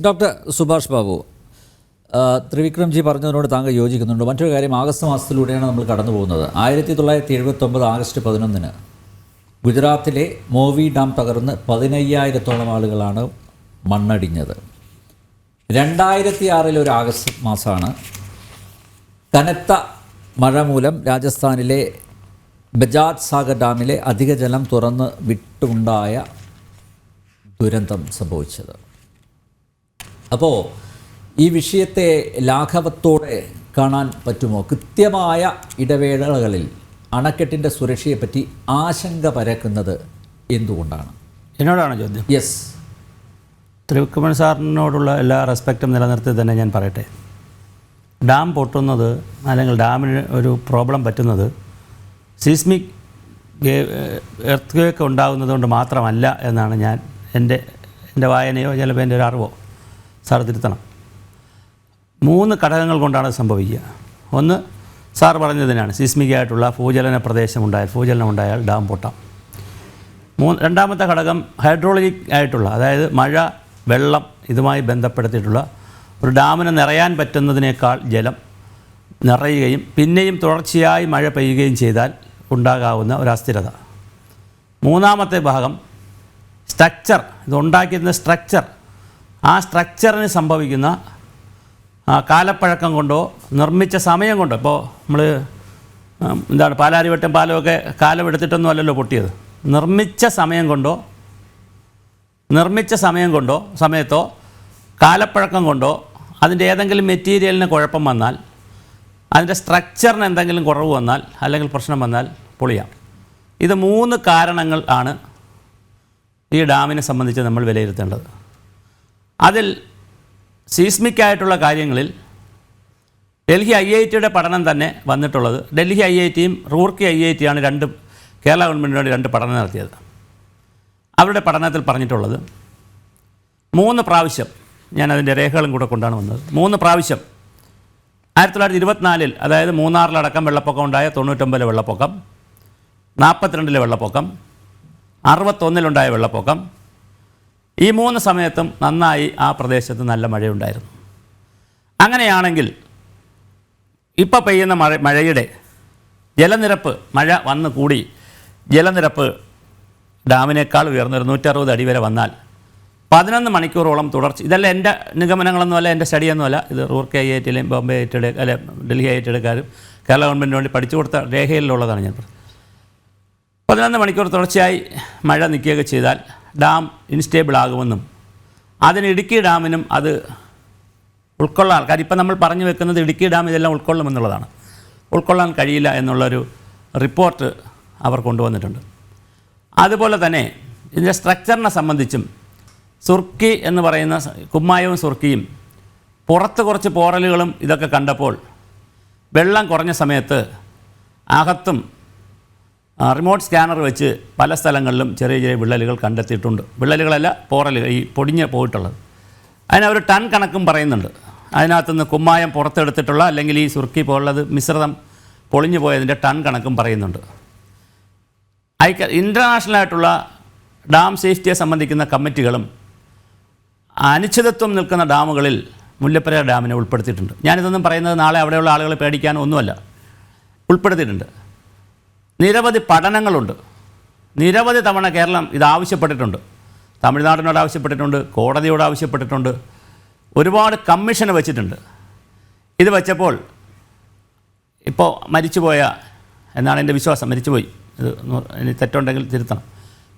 Doctor Subhash Babu, ത്രിവിക്രംജി പറഞ്ഞതിനോട് താങ്കൾ യോജിക്കുന്നുണ്ട്. മറ്റൊരു കാര്യം, ആഗസ്റ്റ് മാസത്തിലൂടെയാണ് നമ്മൾ കടന്നു പോകുന്നത്. 1979 ആഗസ്റ്റ് 11 ഗുജറാത്തിലെ മോവി ഡാം തകർന്ന് 15,000-ഓളം ആളുകളാണ് മണ്ണടിഞ്ഞത്. 2006 ഒരു ആഗസ്റ്റ് മാസമാണ് കനത്ത മഴ മൂലം രാജസ്ഥാനിലെ ബജാജ് സാഗർ ഡാമിലെ അധിക ജലം തുറന്ന് വിട്ടുണ്ടായ ദുരന്തം സംഭവിച്ചത്. അപ്പോൾ ഈ വിഷയത്തെ ലാഘവത്തോടെ കാണാൻ പറ്റുമോ? കൃത്യമായ ഇടവേളകളിൽ അണക്കെട്ടിൻ്റെ സുരക്ഷയെപ്പറ്റി ആശങ്ക പരക്കുന്നത് എന്തുകൊണ്ടാണ്? എന്നോടാണ് ചോദ്യം. യെസ്. ത്രിവിക്രമൻ സാറിനോടുള്ള എല്ലാ റെസ്പെക്റ്റും നിലനിർത്തി തന്നെ ഞാൻ പറയട്ടെ. ഡാം പൊട്ടുന്നത് അല്ലെങ്കിൽ ഡാമിന് ഒരു പ്രോബ്ലം പറ്റുന്നത് സീസ്മിക് എർത്ത്ക്വേക്ക് ഉണ്ടാകുന്നത് കൊണ്ട് മാത്രമല്ല എന്നാണ് എൻ്റെ വായനയോ ചിലപ്പോൾ എൻ്റെ ഒരു അറിവോ. സാർ തിരുത്തണം. 3 ഘടകങ്ങൾ കൊണ്ടാണ് സംഭവിക്കുക. ഒന്ന്, സാർ പറഞ്ഞതിനാണ് സീസ്മിക്കായിട്ടുള്ള ഭൂചലനം ഉണ്ടായാൽ ഡാം പൊട്ടാം. രണ്ടാമത്തെ ഘടകം ഹൈഡ്രോളജിക് ആയിട്ടുള്ള, അതായത് മഴ, വെള്ളം ഇതുമായി ബന്ധപ്പെടുത്തിയിട്ടുള്ള ഒരു ഡാമിന് നിറയാൻ പറ്റുന്നതിനേക്കാൾ ജലം നിറയുകയും പിന്നെയും തുടർച്ചയായി മഴ പെയ്യുകയും ചെയ്താൽ ഉണ്ടാകാവുന്ന ഒരു അസ്ഥിരത. മൂന്നാമത്തെ ഭാഗം സ്ട്രക്ചർ, ഇതുണ്ടാക്കിയിരുന്ന സ്ട്രക്ചർ, ആ സ്ട്രക്ചറിന് സംഭവിക്കുന്ന കാലപ്പഴക്കം കൊണ്ടോ നിർമ്മിച്ച സമയം കൊണ്ടോ. ഇപ്പോൾ നമ്മൾ പാലാരിവട്ടം പാലമൊക്കെ കാലമെടുത്തിട്ടൊന്നും അല്ലല്ലോ പൊട്ടിയത്. നിർമ്മിച്ച സമയത്തോ കാലപ്പഴക്കം കൊണ്ടോ അതിൻ്റെ ഏതെങ്കിലും മെറ്റീരിയലിന് കുഴപ്പം വന്നാൽ, അതിൻ്റെ സ്ട്രക്ചറിന് എന്തെങ്കിലും കുറവ് വന്നാൽ അല്ലെങ്കിൽ പ്രശ്നം വന്നാൽ പൊളിയാം. ഇത് 3 കാരണങ്ങൾ ആണ് ഈ ഡാമിനെ സംബന്ധിച്ച് നമ്മൾ വിലയിരുത്തേണ്ടത്. അതിൽ സീസ്മിക്കായിട്ടുള്ള കാര്യങ്ങളിൽ ഡൽഹി IIT പഠനം തന്നെ വന്നിട്ടുള്ളത്. ഡൽഹി IIT റൂർക്കി IIT ആണ് കേരള ഗവൺമെൻറ്റിനോട് 2 പഠനം നടത്തിയത്. അവരുടെ പഠനത്തിൽ പറഞ്ഞിട്ടുള്ളത് 3 പ്രാവശ്യം, ഞാനതിൻ്റെ രേഖകളും കൂടെ കൊണ്ടാണ് വന്നത്, 3 പ്രാവശ്യം 1924, അതായത് മൂന്നാറിലടക്കം വെള്ളപ്പൊക്കം ഉണ്ടായ 99 വെള്ളപ്പൊക്കം, 42 വെള്ളപ്പൊക്കം, 61 വെള്ളപ്പൊക്കം, ഈ 3 സമയത്തും നന്നായി ആ പ്രദേശത്ത് നല്ല മഴയുണ്ടായിരുന്നു. അങ്ങനെയാണെങ്കിൽ ഇപ്പോൾ പെയ്യുന്ന മഴയുടെ ജലനിരപ്പ്, മഴ വന്ന് കൂടി ജലനിരപ്പ് ഡാമിനേക്കാൾ ഉയർന്നൊരു 160 അടി വരെ വന്നാൽ 11 മണിക്കൂറോളം തുടർച്ച, ഇതെല്ലാം എൻ്റെ നിഗമനങ്ങളൊന്നുമല്ല, എൻ്റെ സ്റ്റഡിയൊന്നുമല്ല, ഇത് റൂർക്കി IITയിലെയും ബോംബെ IITയുടെ ഡൽഹി IITയുടെക്കാരും കേരള ഗവൺമെൻറ്റിന് വേണ്ടി പഠിച്ചു കൊടുത്ത രേഖയിലുള്ളതാണ് ഞാൻ പറഞ്ഞത്. 11 മണിക്കൂർ തുടർച്ചയായി മഴ നിൽക്കുകയൊക്കെ ചെയ്താൽ ഡാം ഇൻസ്റ്റേബിൾ ആകുമെന്നും അതിന് ഇടുക്കി ഡാമിനും അത് ഉൾക്കൊള്ളാൻ, കാര്യം ഇപ്പം നമ്മൾ പറഞ്ഞു വെക്കുന്നത് ഇടുക്കി ഡാം ഇതെല്ലാം ഉൾക്കൊള്ളുമെന്നുള്ളതാണ്, ഉൾക്കൊള്ളാൻ കഴിയില്ല എന്നുള്ളൊരു റിപ്പോർട്ട് അവർ കൊണ്ടുവന്നിട്ടുണ്ട്. അതുപോലെ തന്നെ ഇതിൻ്റെ സ്ട്രക്ചറിനെ സംബന്ധിച്ചും സുർക്കി എന്ന് പറയുന്ന കുമ്മായവും സുർക്കിയും പുറത്ത് കുറച്ച് പോറലുകളും ഇതൊക്കെ കണ്ടപ്പോൾ വെള്ളം കുറഞ്ഞ സമയത്ത് അകത്തും റിമോട്ട് സ്കാനർ വെച്ച് പല സ്ഥലങ്ങളിലും ചെറിയ ചെറിയ വിള്ളലുകൾ കണ്ടെത്തിയിട്ടുണ്ട്. വിള്ളലുകളല്ല, പോറലുകൾ, ഈ പൊടിഞ്ഞ് പോയിട്ടുള്ളത്. അതിനവർ ടൺ കണക്കും പറയുന്നുണ്ട്. അതിനകത്തുനിന്ന് കുമ്മായം പുറത്തെടുത്തിട്ടുള്ള അല്ലെങ്കിൽ ഈ സുർക്കി പോലുള്ളത് മിശ്രിതം പൊളിഞ്ഞു പോയതിൻ്റെ ടൺ കണക്കും പറയുന്നുണ്ട്. ഇൻ്റർനാഷണലായിട്ടുള്ള ഡാം സേഫ്റ്റിയെ സംബന്ധിക്കുന്ന കമ്മിറ്റികളും അനിശ്ചിതത്വം നിൽക്കുന്ന ഡാമുകളിൽ മുല്ലപ്പെരിയാർ ഡാമിനെ ഉൾപ്പെടുത്തിയിട്ടുണ്ട്. ഞാനിതൊന്നും പറയുന്നത് നാളെ അവിടെയുള്ള ആളുകളെ പേടിക്കാനോ ഒന്നുമല്ല, ഉൾപ്പെടുത്തിയിട്ടുണ്ട്. നിരവധി പഠനങ്ങളുണ്ട്. നിരവധി തവണ കേരളം ഇത് ആവശ്യപ്പെട്ടിട്ടുണ്ട്. തമിഴ്നാടിനോട് ആവശ്യപ്പെട്ടിട്ടുണ്ട്, കോടതിയോട് ആവശ്യപ്പെട്ടിട്ടുണ്ട്, ഒരുപാട് കമ്മീഷന് വെച്ചിട്ടുണ്ട്. ഇത് വെച്ചപ്പോൾ ഇപ്പോൾ മരിച്ചുപോയ, എന്നാണ് എൻ്റെ വിശ്വാസം, മരിച്ചുപോയി, ഇത് ഇനി തെറ്റുണ്ടെങ്കിൽ തിരുത്തണം,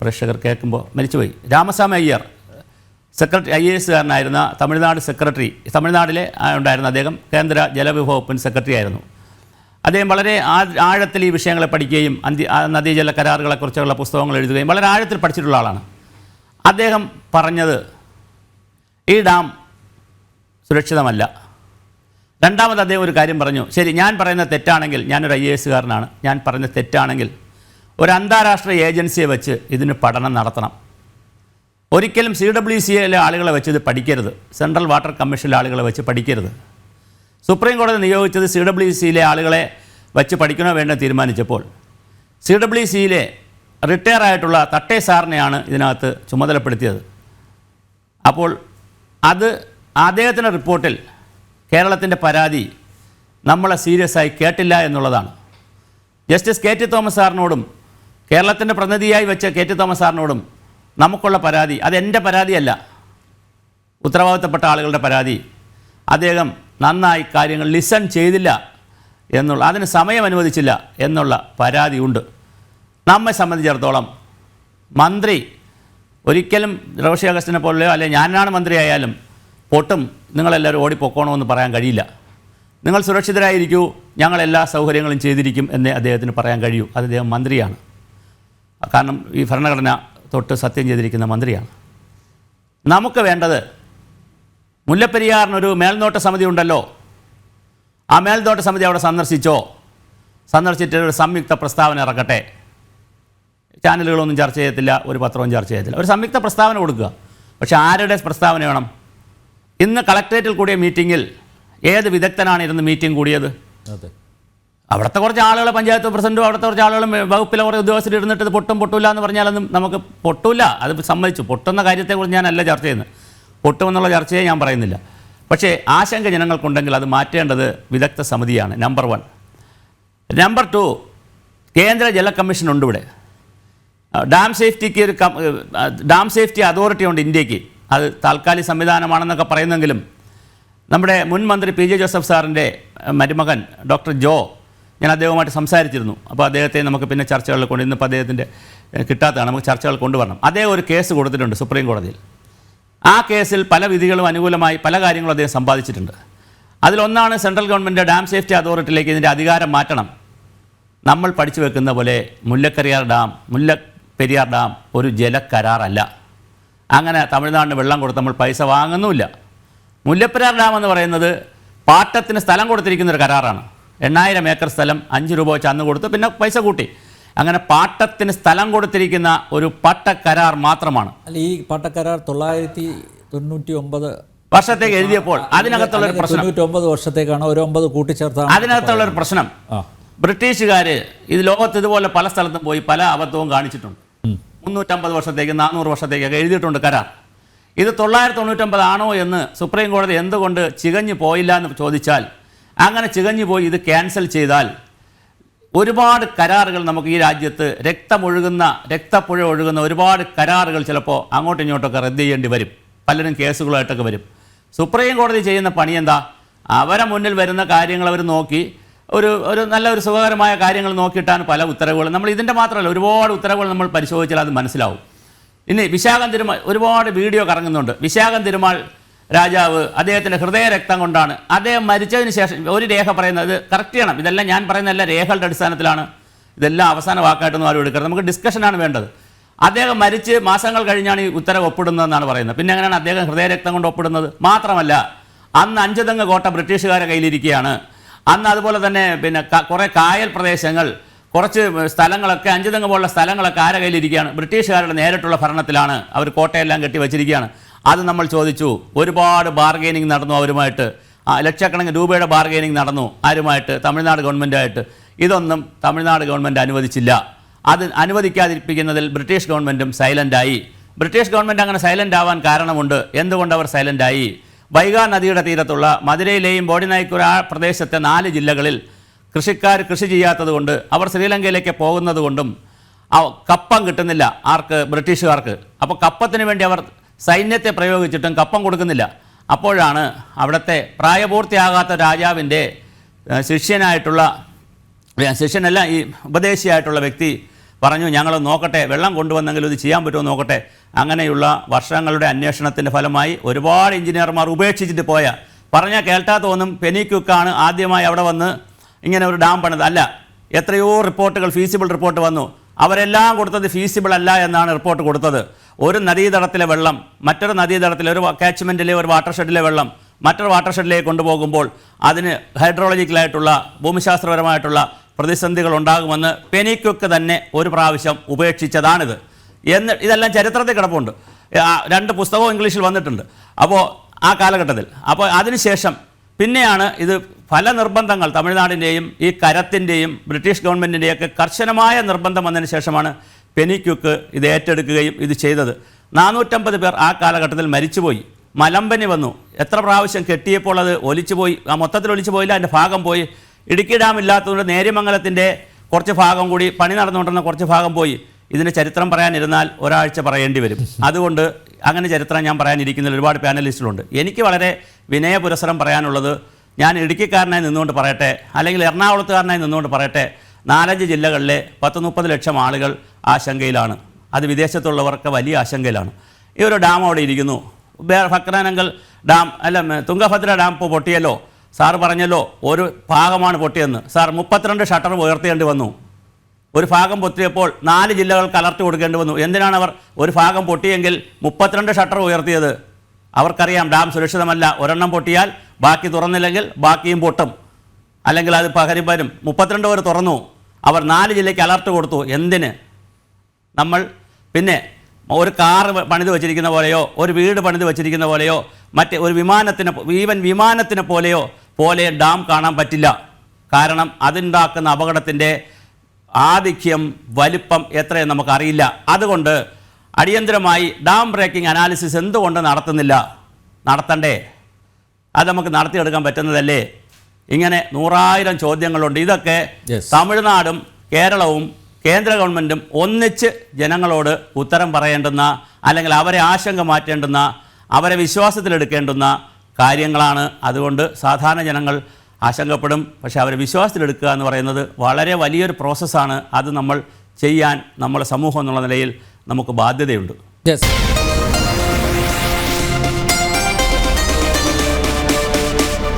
പ്രേക്ഷകർ കേൾക്കുമ്പോൾ മരിച്ചുപോയി, Ramaswamy Iyer, secretary, IAS Tamil Nadu secretary, തമിഴ്നാട്ടിലെ ഉണ്ടായിരുന്ന അദ്ദേഹം കേന്ദ്ര ജലവിഭവ വകുപ്പിന് സെക്രട്ടറി ആയിരുന്നു. അദ്ദേഹം വളരെ ആഴത്തിൽ ഈ വിഷയങ്ങളെ പഠിക്കുകയും നദീജല കരാറുകളെക്കുറിച്ചുള്ള പുസ്തകങ്ങൾ എഴുതുകയും വളരെ ആഴത്തിൽ പഠിച്ചിട്ടുള്ള ആളാണ്. അദ്ദേഹം പറഞ്ഞത് ഈ ഡാം സുരക്ഷിതമല്ല. രണ്ടാമത് അദ്ദേഹം ഒരു കാര്യം പറഞ്ഞു, ശരി, ഞാൻ പറയുന്നത് തെറ്റാണെങ്കിൽ, ഞാനൊരു IASകാരനാണ്, ഞാൻ പറയുന്നത് തെറ്റാണെങ്കിൽ ഒരു അന്താരാഷ്ട്ര ഏജൻസിയെ വെച്ച് ഇതിന് പഠനം നടത്തണം. ഒരിക്കലും CWCയിലെ ആളുകളെ വെച്ച് ഇത് പഠിക്കരുത്, സെൻട്രൽ വാട്ടർ കമ്മീഷനിലെ ആളുകളെ വെച്ച് പഠിക്കരുത്. സുപ്രീം കോടതി നിയോഗിച്ചത് CWCയിലെ ആളുകളെ വച്ച് പഠിക്കണോ വേണ്ടോ തീരുമാനിച്ചപ്പോൾ CWCയിലെ റിട്ടയർ ആയിട്ടുള്ള തട്ടേ സാറിനെയാണ് ഇതിനകത്ത് ചുമതലപ്പെടുത്തിയത്. അപ്പോൾ അത് അദ്ദേഹത്തിൻ്റെ റിപ്പോർട്ടിൽ കേരളത്തിൻ്റെ പരാതി നമ്മളെ സീരിയസ് ആയി കേട്ടില്ല എന്നുള്ളതാണ്. ജസ്റ്റിസ് കെ ടി തോമസ് സാറിനോടും കേരളത്തിൻ്റെ പ്രതിനിധിയായി വെച്ച കെ ടി തോമസ് സാറിനോടും നമുക്കുള്ള പരാതി അതെൻ്റെ പരാതിയല്ല, ഉത്തരവാദിത്തപ്പെട്ട ആളുകളുടെ പരാതി. അദ്ദേഹം നന്നായി കാര്യങ്ങൾ ലിസൺ ചെയ്തില്ല എന്നുള്ള, അതിന് സമയം അനുവദിച്ചില്ല എന്നുള്ള പരാതിയുണ്ട്. നമ്മെ സംബന്ധിച്ചിടത്തോളം മന്ത്രി ഒരിക്കലും റോഷി അഗസ്റ്റിനെ പോലെയോ അല്ലെങ്കിൽ ഞാനാണ് മന്ത്രിയായാലും പൊട്ടും നിങ്ങളെല്ലാവരും ഓടിപ്പൊക്കണമെന്ന് പറയാൻ കഴിയില്ല. നിങ്ങൾ സുരക്ഷിതരായിരിക്കൂ, ഞങ്ങളെല്ലാ സൗകര്യങ്ങളും ചെയ്തിരിക്കും എന്നേ അദ്ദേഹത്തിന് പറയാൻ കഴിയൂ. അത് അദ്ദേഹം മന്ത്രിയാണ്, കാരണം ഈ ഭരണഘടന തൊട്ട് സത്യം ചെയ്തിരിക്കുന്ന മന്ത്രിയാണ്. നമുക്ക് വേണ്ടത് മുല്ലപ്പെരിയാറിനൊരു മേൽനോട്ട സമിതി ഉണ്ടല്ലോ, ആ മേൽനോട്ട സമിതി അവിടെ സന്ദർശിച്ചിട്ട് ഒരു സംയുക്ത പ്രസ്താവന ഇറക്കട്ടെ. ചാനലുകളൊന്നും ചർച്ച ചെയ്യത്തില്ല, ഒരു പത്രവും ചർച്ച ചെയ്യത്തില്ല, ഒരു സംയുക്ത പ്രസ്താവന കൊടുക്കുക. പക്ഷേ ആരുടെ പ്രസ്താവന വേണം? ഇന്ന് കളക്ട്രേറ്റിൽ കൂടിയ മീറ്റിങ്ങിൽ ഏത് വിദഗ്ധനാണ് ഇരുന്ന് മീറ്റിംഗ് കൂടിയത്? അവിടുത്തെ കുറച്ച് ആളുകൾ, പഞ്ചായത്ത് പ്രസിഡന്റും അവിടുത്തെ കുറച്ച് ആളുകളും വകുപ്പിലെ കുറേ ഉദ്യോഗസ്ഥർ ഇരുന്നിട്ട് ഇത് പൊട്ടില്ല എന്ന് പറഞ്ഞാലൊന്നും നമുക്ക് പൊട്ടില്ല, അത് സമ്മതിച്ചു. പൊട്ടുന്ന കാര്യത്തെക്കുറിച്ച് ഞാനല്ല ചർച്ച ചെയ്യുന്നത്, പൊട്ടുമെന്നുള്ള ചർച്ചയെ ഞാൻ പറയുന്നില്ല. പക്ഷേ ആശങ്ക ജനങ്ങൾക്കുണ്ടെങ്കിൽ അത് മാറ്റേണ്ടത് വിദഗ്ധ സമിതിയാണ്, നമ്പർ 1. നമ്പർ 2, കേന്ദ്ര ജല കമ്മീഷൻ ഉണ്ട് ഇവിടെ. ഡാം സേഫ്റ്റിക്ക് ഒരു ഡാം സേഫ്റ്റി അതോറിറ്റി ഉണ്ട് ഇന്ത്യക്ക്. അത് താൽക്കാലിക സംവിധാനമാണെന്നൊക്കെ പറയുന്നെങ്കിലും നമ്മുടെ മുൻ മന്ത്രി പി ജെ ജോസഫ് സാറിൻ്റെ മരുമകൻ ഡോക്ടർ ജോ, ഞാൻ അദ്ദേഹവുമായിട്ട് സംസാരിച്ചിരുന്നു. അപ്പോൾ അദ്ദേഹത്തെ നമുക്ക് പിന്നെ ചർച്ചകളിൽ കൊണ്ട്, ഇന്നിപ്പോൾ അദ്ദേഹത്തിൻ്റെ കിട്ടാത്തതാണ്, നമുക്ക് ചർച്ചകൾ കൊണ്ടുവരണം. അദ്ദേഹം ഒരു കേസ് കൊടുത്തിട്ടുണ്ട് സുപ്രീം കോടതിയിൽ. ആ കേസിൽ പല വിധികളും അനുകൂലമായി പല കാര്യങ്ങളും അദ്ദേഹം സമ്പാദിച്ചിട്ടുണ്ട്. അതിലൊന്നാണ് സെൻട്രൽ ഗവൺമെൻറ് ഡാം സേഫ്റ്റി അതോറിറ്റിയിലേക്ക് ഇതിൻ്റെ അധികാരം മാറ്റണം. നമ്മൾ പഠിച്ചു വെക്കുന്ന പോലെ മുല്ലപ്പെരിയാർ ഡാം ഒരു ജലക്കരാറല്ല. അങ്ങനെ തമിഴ്നാടിന് വെള്ളം കൊടുത്ത് നമ്മൾ പൈസ വാങ്ങുന്നുമില്ല. മുല്ലപ്പെരിയാർ ഡാം എന്ന് പറയുന്നത് പാട്ടത്തിന് സ്ഥലം കൊടുത്തിരിക്കുന്ന ഒരു കരാറാണ്. 8000 ഏക്കർ സ്ഥലം 5 രൂപ വെച്ച് അന്ന് കൊടുത്ത് പിന്നെ പൈസ കൂട്ടി. അങ്ങനെ പാട്ടത്തിന് സ്ഥലം കൊടുത്തിരിക്കുന്ന ഒരു പട്ടക്കരാർ മാത്രമാണ്. അല്ല, ഈ പട്ടക്കരാർ 999 വർഷത്തേക്ക് എഴുതിയപ്പോൾ അതിനകത്തുള്ള ഒരു പ്രശ്നം, 99 വർഷത്തേക്കാണ്, ഒരു 9 കൂട്ടിച്ചേർത്താണ്. അതിനകത്തുള്ളൊരു പ്രശ്നം, ബ്രിട്ടീഷുകാർ ഇത് ലോകത്ത് ഇതുപോലെ പല സ്ഥലത്തും പോയി പല അബദ്ധവും കാണിച്ചിട്ടുണ്ട്. 350 വർഷത്തേക്ക് 400 വർഷത്തേക്കൊക്കെ എഴുതിയിട്ടുണ്ട് കരാർ. ഇത് 999 ആണോ എന്ന് സുപ്രീം കോടതി എന്തുകൊണ്ട് ചികഞ്ഞു പോയില്ല എന്ന് ചോദിച്ചാൽ, അങ്ങനെ ചികഞ്ഞു പോയി ഇത് ക്യാൻസൽ ചെയ്താൽ ഒരുപാട് കരാറുകൾ നമുക്ക് ഈ രാജ്യത്ത് രക്തപ്പുഴ ഒഴുകുന്ന ഒരുപാട് കരാറുകൾ ചിലപ്പോൾ അങ്ങോട്ടും ഇങ്ങോട്ടൊക്കെ റദ്ദ് ചെയ്യേണ്ടി വരും. പലരും കേസുകളായിട്ടൊക്കെ വരും. സുപ്രീം കോടതി ചെയ്യുന്ന പണി എന്താ? അവരെ മുന്നിൽ വരുന്ന കാര്യങ്ങൾ അവർ നോക്കി ഒരു നല്ലൊരു സുഖകരമായ കാര്യങ്ങൾ നോക്കിയിട്ടാണ് പല ഉത്തരവുകളും. നമ്മൾ ഇതിൻ്റെ മാത്രമല്ല, ഒരുപാട് ഉത്തരവുകൾ നമ്മൾ പരിശോധിച്ചാൽ അത് മനസ്സിലാവും. ഇനി വിശാഖം തിരുമാൾ, ഒരുപാട് വീഡിയോ കറങ്ങുന്നുണ്ട്. വിശാഖം തിരുമാൾ രാജാവ് അദ്ദേഹത്തിൻ്റെ ഹൃദയരക്തം കൊണ്ടാണ്, അദ്ദേഹം മരിച്ചതിന് ശേഷം ഒരു രേഖ പറയുന്നത്, ഇത് കറക്റ്റ് ചെയ്യണം, ഇതെല്ലാം ഞാൻ പറയുന്നതല്ല, രേഖകളുടെ അടിസ്ഥാനത്തിലാണ്. ഇതെല്ലാം അവസാന വാക്കായിട്ടൊന്നും ആരും എടുക്കരുത്, നമുക്ക് ഡിസ്കഷനാണ് വേണ്ടത്. അദ്ദേഹം മരിച്ച് മാസങ്ങൾ കഴിഞ്ഞാണ് ഈ ഉത്തരവ് ഒപ്പിടുന്നതെന്നാണ് പറയുന്നത്. പിന്നെ എങ്ങനെയാണ് അദ്ദേഹം ഹൃദയരക്തം കൊണ്ട് ഒപ്പിടുന്നത്? മാത്രമല്ല, അന്ന് 5 തെങ്ങ് കോട്ട ബ്രിട്ടീഷുകാരുടെ കയ്യിലിരിക്കുകയാണ്. അന്ന് അതുപോലെ തന്നെ പിന്നെ കുറേ കായൽ പ്രദേശങ്ങൾ, കുറച്ച് സ്ഥലങ്ങളൊക്കെ 5 തെങ്ങ് പോലുള്ള സ്ഥലങ്ങളൊക്കെ ആരുടെ കയ്യിലിരിക്കുകയാണ്? ബ്രിട്ടീഷുകാരുടെ നേരിട്ടുള്ള ഭരണത്തിലാണ്. അവർ കോട്ടയെല്ലാം കെട്ടി വച്ചിരിക്കുകയാണ്. അത് നമ്മൾ ചോദിച്ചു. ഒരുപാട് ബാർഗെയിനിങ് നടന്നു അവരുമായിട്ട്, ലക്ഷക്കണക്കിന് രൂപയുടെ ബാർഗെയിനിങ് നടന്നു ആരുമായിട്ട്? തമിഴ്നാട് ഗവൺമെൻറ്റായിട്ട്. ഇതൊന്നും തമിഴ്നാട് ഗവൺമെൻറ് അനുവദിച്ചില്ല. അത് അനുവദിക്കാതിരിപ്പിക്കുന്നതിൽ ബ്രിട്ടീഷ് ഗവൺമെൻറ്റും സൈലൻ്റായി. ബ്രിട്ടീഷ് ഗവൺമെൻറ് അങ്ങനെ സൈലൻ്റ് ആവാൻ കാരണമുണ്ട്. എന്തുകൊണ്ട് അവർ സൈലൻ്റായി? വൈഗാ നദിയുടെ തീരത്തുള്ള മധുരയിലെയും ബോഡിനായ്ക്കുര പ്രദേശത്തെ 4 ജില്ലകളിൽ കൃഷിക്കാർ കൃഷി ചെയ്യാത്തത് കൊണ്ട്, അവർ ശ്രീലങ്കയിലേക്ക് പോകുന്നത് കൊണ്ടും കപ്പം കിട്ടുന്നില്ല. ആർക്ക്? ബ്രിട്ടീഷുകാർക്ക്. അപ്പോൾ കപ്പത്തിന് വേണ്ടി അവർ സൈന്യത്തെ പ്രയോഗിച്ചിട്ടും കപ്പം കൊടുക്കുന്നില്ല. അപ്പോഴാണ് അവിടുത്തെ പ്രായപൂർത്തിയാകാത്ത രാജാവിൻ്റെ ശിഷ്യനല്ല ഈ ഉപദേശിയായിട്ടുള്ള വ്യക്തി പറഞ്ഞു, ഞങ്ങൾ നോക്കട്ടെ, വെള്ളം കൊണ്ടുവന്നെങ്കിലും ഇത് ചെയ്യാൻ പറ്റുമോ നോക്കട്ടെ. അങ്ങനെയുള്ള വർഷങ്ങളുടെ അന്വേഷണത്തിൻ്റെ ഫലമായി ഒരുപാട് എഞ്ചിനീയർമാർ ഉപേക്ഷിച്ചിട്ട് പറഞ്ഞാൽ കേൾട്ടാ തോന്നും പെനിക്യുക്കാണ് ആദ്യമായി അവിടെ വന്ന് ഇങ്ങനെ ഒരു ഡാം പണിത്. അല്ല, എത്രയോ റിപ്പോർട്ടുകൾ, ഫീസിബിൾ റിപ്പോർട്ട് വന്നു. അവരെല്ലാം കൊടുത്തത് ഫീസിബിൾ അല്ല എന്നാണ് റിപ്പോർട്ട് കൊടുത്തത്. ഒരു നദീതടത്തിലെ വെള്ളം മറ്റൊരു നദീതടത്തിലെ ഒരു കാച്ച്മെൻറ്റിലെ ഒരു വാട്ടർ ഷെഡിലെ വെള്ളം മറ്റൊരു വാട്ടർ ഷെഡിലേക്ക് കൊണ്ടുപോകുമ്പോൾ അതിന് ഹൈഡ്രോളജിക്കലായിട്ടുള്ള ഭൂമിശാസ്ത്രപരമായിട്ടുള്ള പ്രതിസന്ധികൾ ഉണ്ടാകുമെന്ന് പെനിക്യുക്ക് തന്നെ ഒരു പ്രാവശ്യം ഉപേക്ഷിച്ചതാണിത്. ഇതെല്ലാം ചരിത്രത്തിൽ കിടപ്പുണ്ട്. 2 പുസ്തകവും ഇംഗ്ലീഷിൽ വന്നിട്ടുണ്ട്. അപ്പോൾ ആ കാലഘട്ടത്തിൽ, അപ്പോൾ അതിനുശേഷം പിന്നെയാണ് ഇത് പല നിർബന്ധങ്ങൾ തമിഴ്നാടിൻ്റെയും ഈ കരത്തിൻ്റെയും ബ്രിട്ടീഷ് ഗവൺമെൻറ്റിൻ്റെയൊക്കെ കർശനമായ നിർബന്ധം വന്നതിന് ശേഷമാണ് പെനിക്യുക്ക് ഇത് ഏറ്റെടുക്കുകയും ഇത് ചെയ്തത്. 450 പേർ ആ കാലഘട്ടത്തിൽ മരിച്ചുപോയി. മലമ്പനി വന്നു. എത്ര പ്രാവശ്യം കെട്ടിയപ്പോൾ അത് ഒലിച്ചു പോയി, മൊത്തത്തിൽ ഒലിച്ചു പോയില്ല, അതിൻ്റെ ഭാഗം പോയി. ഇടുക്കി ഡാം ഇല്ലാത്തതുകൊണ്ട് നേര്യമംഗലത്തിൻ്റെ കുറച്ച് ഭാഗം കൂടി പണി നടന്നുകൊണ്ടിരുന്ന കുറച്ച് ഭാഗം പോയി. ഇതിൻ്റെ ചരിത്രം പറയാനിരുന്നാൽ ഒരാഴ്ച പറയേണ്ടി വരും. അതുകൊണ്ട് അങ്ങനെ ചരിത്രം ഞാൻ പറയാനിരിക്കുന്നതിൽ ഒരുപാട് പാനലിസ്റ്റുകളുണ്ട്. എനിക്ക് വളരെ വിനയപുരസരം പറയാനുള്ളത്, ഞാൻ ഇടുക്കിക്കാരനായി നിന്നുകൊണ്ട് പറയട്ടെ, അല്ലെങ്കിൽ എറണാകുളത്തുകാരനായി നിന്നുകൊണ്ട് പറയട്ടെ, 4-5 ജില്ലകളിലെ 10-30 ലക്ഷം ആളുകൾ ആശങ്കയിലാണ്. അത് വിദേശത്തുള്ളവർക്ക് വലിയ ആശങ്കയിലാണ്. ഈ ഒരു ഡാം അവിടെ ഇരിക്കുന്നു. ഭക്രാനങ്കൽ ഡാം തുംഗഭദ്ര ഡാം ഇപ്പോൾ പൊട്ടിയല്ലോ. സാറ് പറഞ്ഞല്ലോ ഒരു ഭാഗമാണ് പൊട്ടിയെന്ന്. സാർ 32 ഷട്ടർ ഉയർത്തേണ്ടി വന്നു. ഒരു ഭാഗം പൊട്ടിയപ്പോൾ 4 ജില്ലകൾക്ക് അലർട്ട് കൊടുക്കേണ്ടി വന്നു. എന്തിനാണ് അവർ ഒരു ഭാഗം പൊട്ടിയെങ്കിൽ 32 ഷട്ടർ ഉയർത്തിയത്? അവർക്കറിയാം ഡാം സുരക്ഷിതമല്ല. ഒരെണ്ണം പൊട്ടിയാൽ ബാക്കി തുറന്നില്ലെങ്കിൽ ബാക്കിയും പൊട്ടും, അല്ലെങ്കിൽ അത് പകരം വരും. 32 വരെ തുറന്നു. അവർ 4 ജില്ലയ്ക്ക് അലർട്ട് കൊടുത്തു. എന്തിന്? നമ്മൾ പിന്നെ ഒരു കാറ് പണിത് വെച്ചിരിക്കുന്ന പോലെയോ ഒരു വീട് പണിത് വെച്ചിരിക്കുന്ന പോലെയോ മറ്റേ ഒരു വിമാനത്തിനെ പോലെ ഡാം കാണാൻ പറ്റില്ല. കാരണം അതുണ്ടാക്കുന്ന അപകടത്തിൻ്റെ ആധിക്യം വലിപ്പം എത്രയെന്ന് നമുക്കറിയില്ല. അതുകൊണ്ട് അടിയന്തരമായി ഡാം ബ്രേക്കിംഗ് അനാലിസിസ് എന്തുകൊണ്ട് നടത്തുന്നില്ല? നടത്തണ്ടേ? അത് നമുക്ക് നടത്തിയെടുക്കാൻ പറ്റുന്നതല്ലേ? ഇങ്ങനെ 100,000 ചോദ്യങ്ങളുണ്ട്. ഇതൊക്കെ തമിഴ്നാടും കേരളവും കേന്ദ്ര ഗവൺമെൻറ്റും ഒന്നിച്ച് ജനങ്ങളോട് ഉത്തരം പറയേണ്ടുന്ന, അല്ലെങ്കിൽ അവരെ ആശങ്ക മാറ്റേണ്ടുന്ന, അവരെ വിശ്വാസത്തിലെടുക്കേണ്ടുന്ന കാര്യങ്ങളാണ്. അതുകൊണ്ട് സാധാരണ ജനങ്ങൾ ആശങ്കപ്പെടും. പക്ഷേ അവരെ വിശ്വാസത്തിലെടുക്കുക എന്ന് പറയുന്നത് വളരെ വലിയൊരു പ്രോസസ്സാണ്. അത് നമ്മൾ ചെയ്യാൻ നമ്മുടെ സമൂഹം എന്നുള്ള നിലയിൽ നമുക്ക് ബാധ്യതയുണ്ട്.